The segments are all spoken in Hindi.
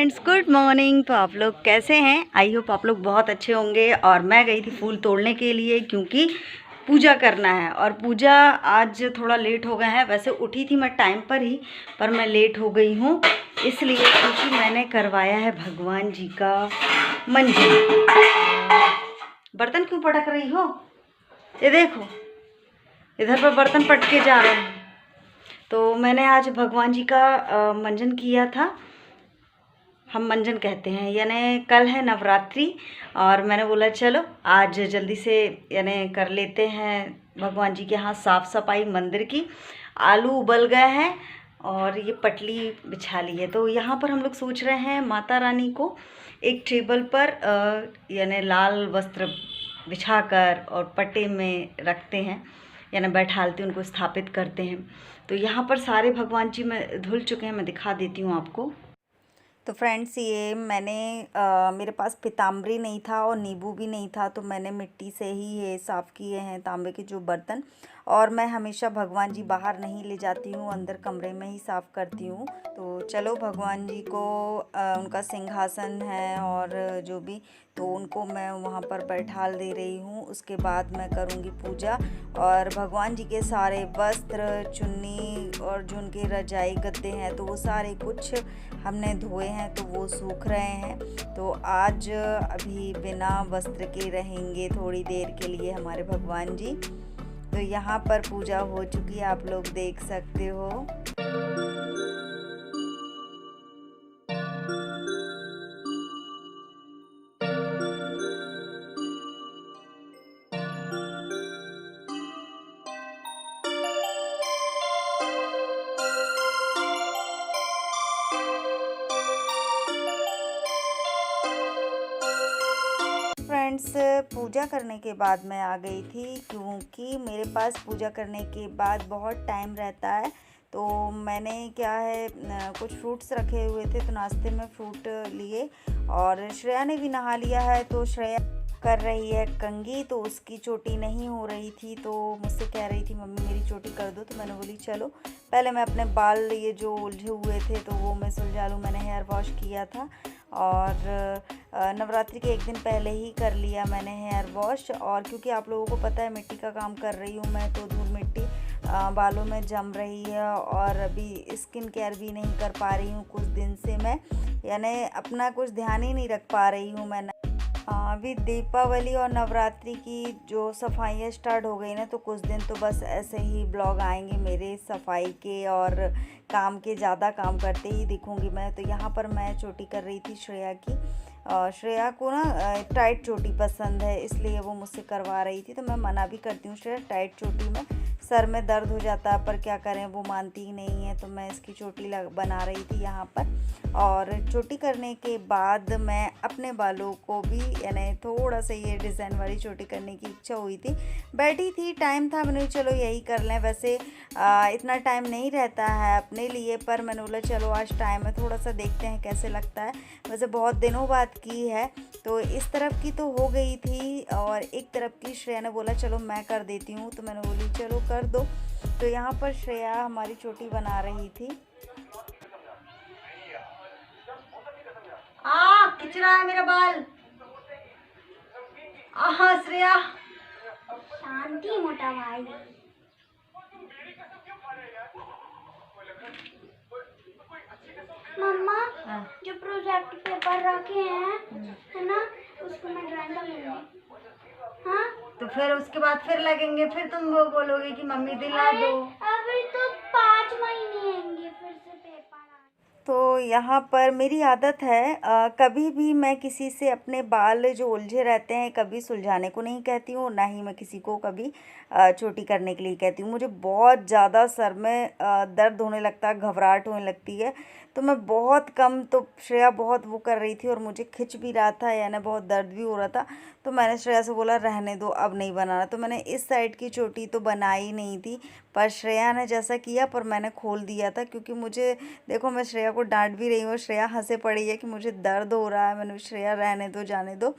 Friends, good morning. तो आप लोग कैसे हैं? आई होप आप लोग बहुत अच्छे होंगे। और मैं गई थी फूल तोड़ने के लिए क्योंकि पूजा करना है। और पूजा आज थोड़ा लेट हो गया है। वैसे उठी थी मैं टाइम पर ही, पर मैं लेट हो गई हूँ इसलिए क्योंकि मैंने करवाया है भगवान जी का मंजन। बर्तन क्यों पटक रही हो? ये देखो, इधर पर बर्तन पटके जा रहे हैं। तो मैंने आज भगवान जी का मंजन किया था। हम मंजन कहते हैं, यानी कल है नवरात्रि। और मैंने बोला चलो आज जल्दी से यानी कर लेते हैं भगवान जी के यहाँ साफ़ सफाई मंदिर की। आलू उबल गए हैं और ये पटली बिछा ली है। तो यहाँ पर हम लोग सोच रहे हैं माता रानी को एक टेबल पर यानी लाल वस्त्र बिछाकर और पट्टे में रखते हैं, यानी बैठालते उनको स्थापित करते हैं। तो यहाँ पर सारे भगवान जी में धुल चुके हैं, मैं दिखा देती हूँ आपको। तो फ्रेंड्स, ये मैंने मेरे पास पीताम्बरी नहीं था और नींबू भी नहीं था, तो मैंने मिट्टी से ही ये साफ़ किए हैं तांबे के जो बर्तन। और मैं हमेशा भगवान जी बाहर नहीं ले जाती हूँ, अंदर कमरे में ही साफ़ करती हूँ। तो चलो भगवान जी को उनका सिंहासन है और जो भी, तो उनको मैं वहाँ पर बैठाल दे रही हूँ। उसके बाद मैं करूँगी पूजा। और भगवान जी के सारे वस्त्र, चुन्नी और जो उनके रजाई गद्दे हैं तो वो सारे कुछ हमने धोए हैं, तो वो सूख रहे हैं। तो आज अभी बिना वस्त्र के रहेंगे थोड़ी देर के लिए हमारे भगवान जी। तो यहाँ पर पूजा हो चुकी है, आप लोग देख सकते हो। फ्रेंड्स, पूजा करने के बाद मैं आ गई थी क्योंकि मेरे पास पूजा करने के बाद बहुत टाइम रहता है। तो मैंने क्या है कुछ फ्रूट्स रखे हुए थे, तो नाश्ते में फ्रूट लिए। और श्रेया ने भी नहा लिया है, तो श्रेया कर रही है कंघी। तो उसकी चोटी नहीं हो रही थी, तो मुझसे कह रही थी मम्मी मेरी चोटी कर दो। तो मैंने बोली चलो पहले मैं अपने बाल ये जो उलझे हुए थे तो वो मैं सुलझा लूँ। मैंने हेयर वॉश किया था और नवरात्रि के एक दिन पहले ही कर लिया मैंने हेयर वॉश। और क्योंकि आप लोगों को पता है मिट्टी का काम कर रही हूँ मैं, तो धूल मिट्टी बालों में जम रही है। और अभी स्किन केयर भी नहीं कर पा रही हूँ कुछ दिन से मैं, यानी अपना कुछ ध्यान ही नहीं रख पा रही हूँ मैं। अभी दीपावली और नवरात्रि की जो सफाइयाँ स्टार्ट हो गई ना, तो कुछ दिन तो बस ऐसे ही ब्लॉग आएंगे मेरे सफाई के और काम के। ज़्यादा काम करते ही दिखूंगी मैं। तो यहाँ पर मैं चोटी कर रही थी श्रेया की। श्रेया को ना टाइट चोटी पसंद है, इसलिए वो मुझसे करवा रही थी। तो मैं मना भी करती हूँ, श्रेया टाइट चोटी में सर में दर्द हो जाता है, पर क्या करें वो मानती ही नहीं है। तो मैं इसकी चोटी बना रही थी यहाँ पर। और चोटी करने के बाद मैं अपने बालों को भी यानी थोड़ा सा ये डिज़ाइन वाली चोटी करने की इच्छा हुई थी। बैठी थी, टाइम था, मैंने चलो यही कर लें। वैसे इतना टाइम नहीं रहता है अपने लिए, पर मैंने बोला चलो आज टाइम है, थोड़ा सा देखते हैं कैसे लगता है। वैसे बहुत दिनों बाद की है। तो इस तरफ की तो हो गई थी और एक तरफ की श्रेया ने बोला चलो मैं कर देती हूँ, तो मैंने बोली चलो कर दो। तो यहाँ पर श्रेया हमारी चोटी बना रही थी। खिंच रहा है मेरा बाल। हाँ श्रेया, शांति मोटा भाई। मम्मा, जो प्रोजेक्ट पेपर रखे हैं है ना, उसको मैं ड्राइंग कर लूंगी। हाँ, तो फिर उसके बाद फिर लगेंगे, फिर तुम वो बोलोगे कि मम्मी दिला दो। अभी तो 5 महीने आएंगे फिर से पेपर। तो यहाँ पर मेरी आदत है कभी भी मैं किसी से अपने बाल जो उलझे रहते हैं कभी सुलझाने को नहीं कहती हूँ, ना ही मैं किसी को कभी चोटी करने के लिए कहती हूँ। मुझे बहुत ज़्यादा सर में दर्द होने लगता है, घबराहट होने लगती है। तो मैं बहुत कम, तो श्रेया बहुत वो कर रही थी और मुझे खिंच भी रहा था, यानी बहुत दर्द भी हो रहा था। तो मैंने श्रेया से बोला रहने दो, अब नहीं बनाना। तो मैंने इस साइड की चोटी तो बनाई नहीं थी, पर श्रेया ने जैसा किया, पर मैंने खोल दिया था क्योंकि मुझे, देखो मैं श्रेया को डांट भी रही हूँ, श्रेया हंसे पड़ी है कि मुझे दर्द हो रहा है। मैंने श्रेया रहने दो, जाने दो।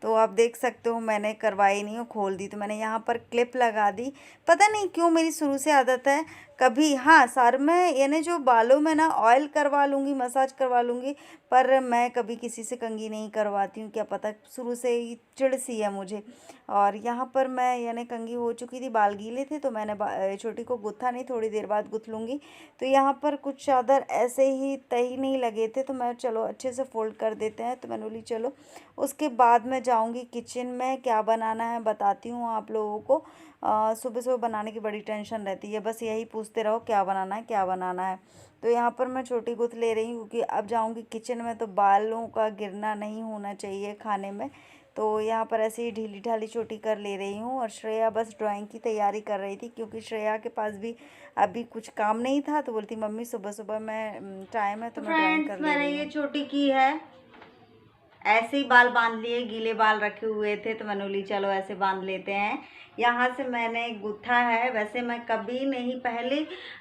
तो आप देख सकते हो मैंने करवाई नहीं हूँ, खोल दी। तो मैंने यहाँ पर क्लिप लगा दी। पता नहीं क्यों मेरी शुरू से आदत है, कभी हाँ सर में यानी जो बालों में ना ऑयल करवा लूँगी, मसाज करवा लूँगी, पर मैं कभी किसी से कंघी नहीं करवाती हूँ। क्या पता शुरू से ही चिढ़ सी है मुझे। और यहाँ पर मैं यानी कंघी हो चुकी थी, बाल गीले थे, तो मैंने छोटी को गुथा नहीं, थोड़ी देर बाद गुथ लूँगी। तो यहाँ पर कुछ चादर ऐसे ही तय नहीं लगे थे, तो मैं चलो अच्छे से फोल्ड कर देते हैं। तो मैंने बोली चलो उसके बाद मैं जाऊँगी किचन में, क्या बनाना है बताती हूँ आप लोगों को। सुबह सुबह बनाने की बड़ी टेंशन रहती है, बस यही पूछते रहो क्या बनाना है क्या बनाना है। तो यहाँ पर मैं छोटी गुथ ले रही हूँ क्योंकि अब जाऊँगी किचन में, तो बालों का गिरना नहीं होना चाहिए खाने में। तो यहाँ पर ऐसे ही ढीली ढाली छोटी कर ले रही हूँ। और श्रेया बस ड्राइंग की तैयारी कर रही थी, क्योंकि श्रेया के पास भी अभी कुछ काम नहीं था, तो बोलती मम्मी सुबह सुबह मैं टाइम है तो मैं ड्राइंग कर ले रही हूँ। मैंने ये छोटी की है, ऐसे ही बाल बांध लिए, गीले बाल रखे हुए थे, तो मैंने बोली चलो ऐसे बांध लेते हैं। यहाँ से मैंने गुथा है। वैसे मैं कभी नहीं, पहले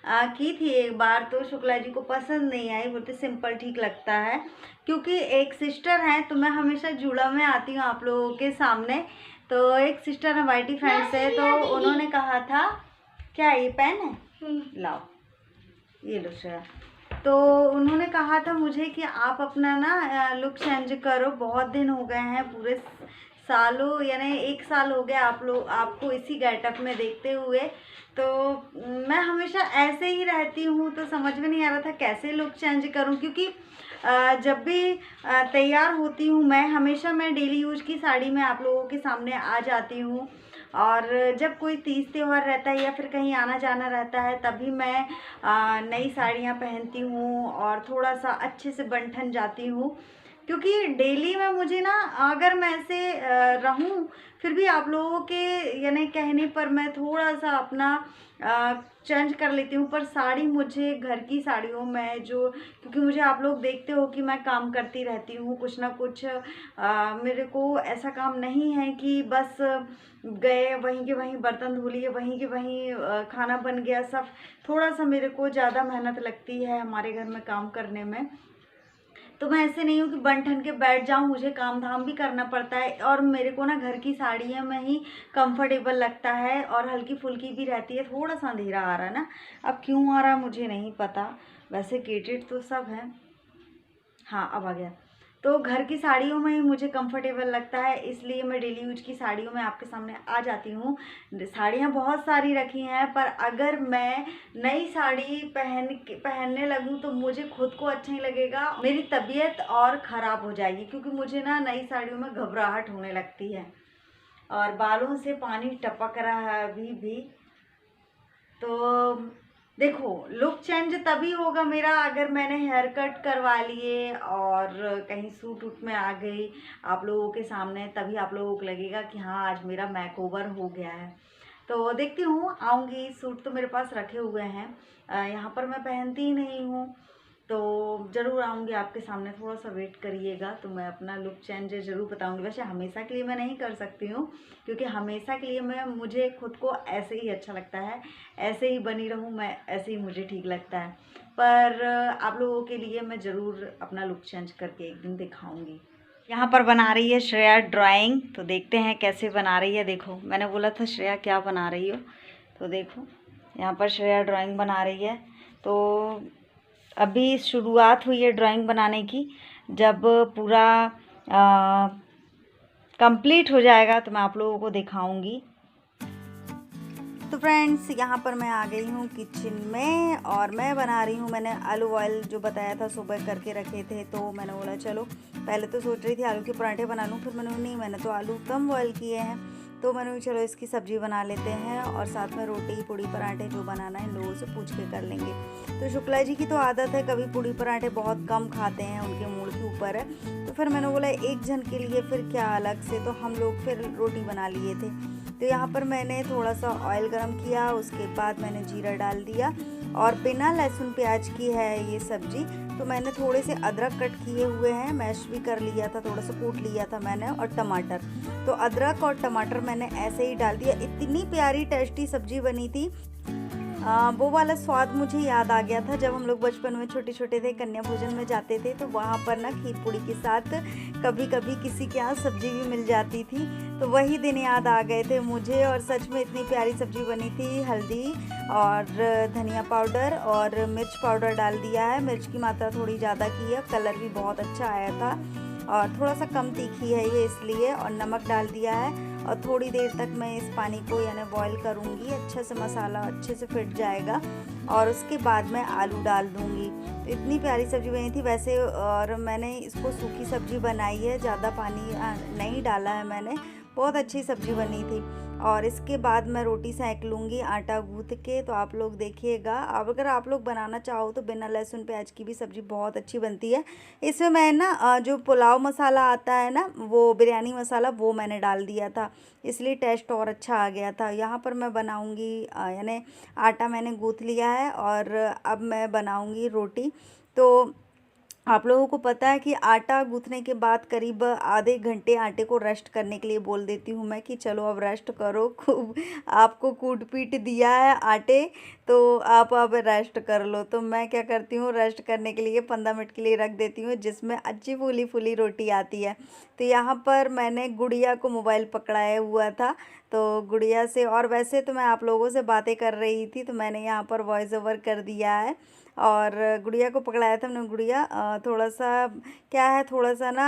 की थी एक बार, तो शुक्ला जी को पसंद नहीं आई, बोलते सिंपल ठीक लगता है। क्योंकि एक सिस्टर है, तो मैं हमेशा जुड़ा में आती हूँ आप लोगों के सामने। तो एक सिस्टर है वाइटी फ्रेंड से, तो उन्होंने कहा था, क्या ये पेन है, लाओ ये लो श्रेया। तो उन्होंने कहा था मुझे कि आप अपना ना लुक चेंज करो, बहुत दिन हो गए हैं, पूरे सालों यानी 1 साल हो गया आपको इसी गेटअप में देखते हुए। तो मैं हमेशा ऐसे ही रहती हूँ, तो समझ में नहीं आ रहा था कैसे लुक चेंज करूँ। क्योंकि जब भी तैयार होती हूँ मैं डेली यूज की साड़ी में आप लोगों के सामने आ जाती हूँ। और जब कोई तीज त्यौहार रहता है या फिर कहीं आना जाना रहता है, तभी मैं नई साड़ियाँ पहनती हूँ और थोड़ा सा अच्छे से बन ठन जाती हूँ। क्योंकि डेली में मुझे ना, अगर मैं ऐसे रहूँ फिर भी आप लोगों के यानी कहने पर मैं थोड़ा सा अपना चेंज कर लेती हूँ। पर साड़ी मुझे घर की साड़ियों में जो, क्योंकि मुझे आप लोग देखते हो कि मैं काम करती रहती हूँ कुछ ना कुछ, मेरे को ऐसा काम नहीं है कि बस गए वहीं के वहीं बर्तन धो लिए, वहीं के वहीं खाना बन गया सब। थोड़ा सा मेरे को ज़्यादा मेहनत लगती है हमारे घर में काम करने में। तो मैं ऐसे नहीं हूँ कि बन ठन के बैठ जाऊँ, मुझे काम धाम भी करना पड़ता है। और मेरे को ना घर की साड़ियों में ही कंफर्टेबल लगता है, और हल्की फुल्की भी रहती है। थोड़ा सा अंधेरा आ रहा है ना, अब क्यों आ रहा मुझे नहीं पता, वैसे गेटेड तो सब है। हाँ अब आ गया। तो घर की साड़ियों में ही मुझे कंफर्टेबल लगता है, इसलिए मैं डेली यूज की साड़ियों में आपके सामने आ जाती हूँ। साड़ियाँ बहुत सारी रखी हैं, पर अगर मैं नई साड़ी पहनने लगूँ तो मुझे खुद को अच्छा नहीं लगेगा, मेरी तबीयत और ख़राब हो जाएगी। क्योंकि मुझे ना नई साड़ियों में घबराहट होने लगती है, और बालों से पानी टपक रहा है अभी भी। तो देखो लुक चेंज तभी होगा मेरा अगर मैंने हेयर कट करवा लिए और कहीं सूट वूट में आ गई आप लोगों के सामने, तभी आप लोगों को लगेगा कि हाँ आज मेरा मेकओवर हो गया है। तो देखती हूँ, आऊँगी। सूट तो मेरे पास रखे हुए हैं, यहाँ पर मैं पहनती ही नहीं हूँ, तो ज़रूर आऊँगी आपके सामने। थोड़ा सा वेट करिएगा, तो मैं अपना लुक चेंज ज़रूर बताऊँगी। वैसे हमेशा के लिए मैं नहीं कर सकती हूँ, क्योंकि हमेशा के लिए मुझे खुद को ऐसे ही अच्छा लगता है, ऐसे ही बनी रहूँ मैं, ऐसे ही मुझे ठीक लगता है। पर आप लोगों के लिए मैं ज़रूर अपना लुक चेंज करके एक दिन दिखाऊँगी। यहाँ पर बना रही है श्रेया ड्राइंग, तो देखते हैं कैसे बना रही है। देखो मैंने बोला था श्रेया क्या बना रही हो, तो देखो यहाँ पर श्रेया ड्राइंग बना रही है। तो अभी शुरुआत हुई है ड्राइंग बनाने की, जब पूरा कंप्लीट हो जाएगा तो मैं आप लोगों को दिखाऊंगी। तो फ्रेंड्स यहाँ पर मैं आ गई हूँ किचन में, और मैं बना रही हूँ, मैंने आलू बॉयल जो बताया था सुबह करके रखे थे, तो मैंने बोला चलो, पहले तो सोच रही थी आलू के पराठे बना लूँ, फिर मैंने तो आलू कम बॉयल किए हैं, तो मैंने चलो इसकी सब्ज़ी बना लेते हैं, और साथ में रोटी पूड़ी पराठे जो बनाना है इन लोगों से पूछ के कर लेंगे। तो शुक्ला जी की तो आदत है, कभी पूड़ी पराठे बहुत कम खाते हैं, उनके मूड के ऊपर है। तो फिर मैंने बोला एक जन के लिए फिर क्या अलग से, तो हम लोग फिर रोटी बना लिए थे। तो यहाँ पर मैंने थोड़ा सा ऑयल गरम किया, उसके बाद मैंने जीरा डाल दिया, और बिना लहसुन प्याज की है ये सब्ज़ी। तो मैंने थोड़े से अदरक कट किए हुए हैं, मैश भी कर लिया था, थोड़ा सा कूट लिया था मैंने, और टमाटर। तो अदरक और टमाटर मैंने ऐसे ही डाल दिया। इतनी प्यारी टेस्टी सब्ज़ी बनी थी, वो वाला स्वाद मुझे याद आ गया था जब हम लोग बचपन में छोटे छोटे थे, कन्या भोजन में जाते थे तो वहाँ पर ना खीर पूड़ी के साथ कभी कभी किसी के यहाँ सब्जी भी मिल जाती थी। तो वही दिन याद आ गए थे मुझे, और सच में इतनी प्यारी सब्जी बनी थी। हल्दी और धनिया पाउडर और मिर्च पाउडर डाल दिया है, मिर्च की मात्रा थोड़ी ज़्यादा की है, कलर भी बहुत अच्छा आया था और थोड़ा सा कम तीखी है ये इसलिए, और नमक डाल दिया है। और थोड़ी देर तक मैं इस पानी को यानी बॉईल करूँगी, अच्छे से मसाला अच्छे से फिट जाएगा और उसके बाद मैं आलू डाल दूँगी। तो इतनी प्यारी सब्ज़ी बनी थी वैसे, और मैंने इसको सूखी सब्ज़ी बनाई है, ज़्यादा पानी नहीं डाला है मैंने, बहुत अच्छी सब्ज़ी बनी थी। और इसके बाद मैं रोटी सेंक लूँगी आटा गूँथ के। तो आप लोग देखिएगा, अब अगर आप लोग बनाना चाहो तो बिना लहसुन प्याज की भी सब्ज़ी बहुत अच्छी बनती है। इसमें मैं ना जो पुलाव मसाला आता है ना, वो बिरयानी मसाला, वो मैंने डाल दिया था, इसलिए टेस्ट और अच्छा आ गया था। यहाँ पर मैं बनाऊँगी यानी आटा मैंने गूँथ लिया है और अब मैं बनाऊँगी रोटी। तो आप लोगों को पता है कि आटा गूँथने के बाद करीब आधे घंटे आटे को रेस्ट करने के लिए बोल देती हूँ मैं कि चलो अब रेस्ट करो, खूब आपको कूट पीट दिया है आटे, तो आप अब रेस्ट कर लो। तो मैं क्या करती हूँ, रेस्ट करने के लिए 15 मिनट के लिए रख देती हूँ, जिसमें अच्छी फूली फूली रोटी आती है। तो यहाँ पर मैंने गुड़िया को मोबाइल पकड़ाया हुआ था, तो गुड़िया से, और वैसे तो मैं आप लोगों से बातें कर रही थी तो मैंने यहाँ पर वॉइस ओवर कर दिया है और गुड़िया को पकड़ाया था हमने। गुड़िया थोड़ा सा क्या है, थोड़ा सा ना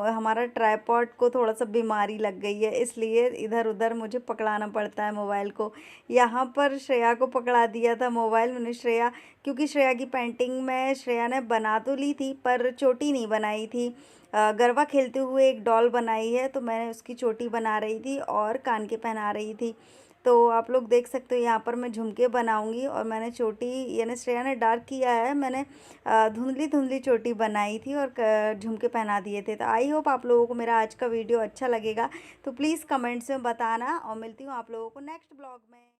हमारा ट्राइपॉड को थोड़ा सा बीमारी लग गई है, इसलिए इधर उधर मुझे पकड़ाना पड़ता है मोबाइल को। यहाँ पर श्रेया को पकड़ा दिया था मोबाइल मैंने, श्रेया, क्योंकि श्रेया की पेंटिंग में श्रेया ने बना तो ली थी पर चोटी नहीं बनाई थी। गरबा खेलते हुए एक डॉल बनाई है, तो मैंने उसकी चोटी बना रही थी और कान के पहना रही थी। तो आप लोग देख सकते हो यहाँ पर मैं झुमके बनाऊंगी, और मैंने चोटी यानी श्रेया ने डार्क किया है, मैंने धुंधली धुंधली चोटी बनाई थी और झुमके पहना दिए थे। तो आई होप आप लोगों को मेरा आज का वीडियो अच्छा लगेगा, तो प्लीज़ कमेंट्स में बताना, और मिलती हूँ आप लोगों को नेक्स्ट ब्लॉग में।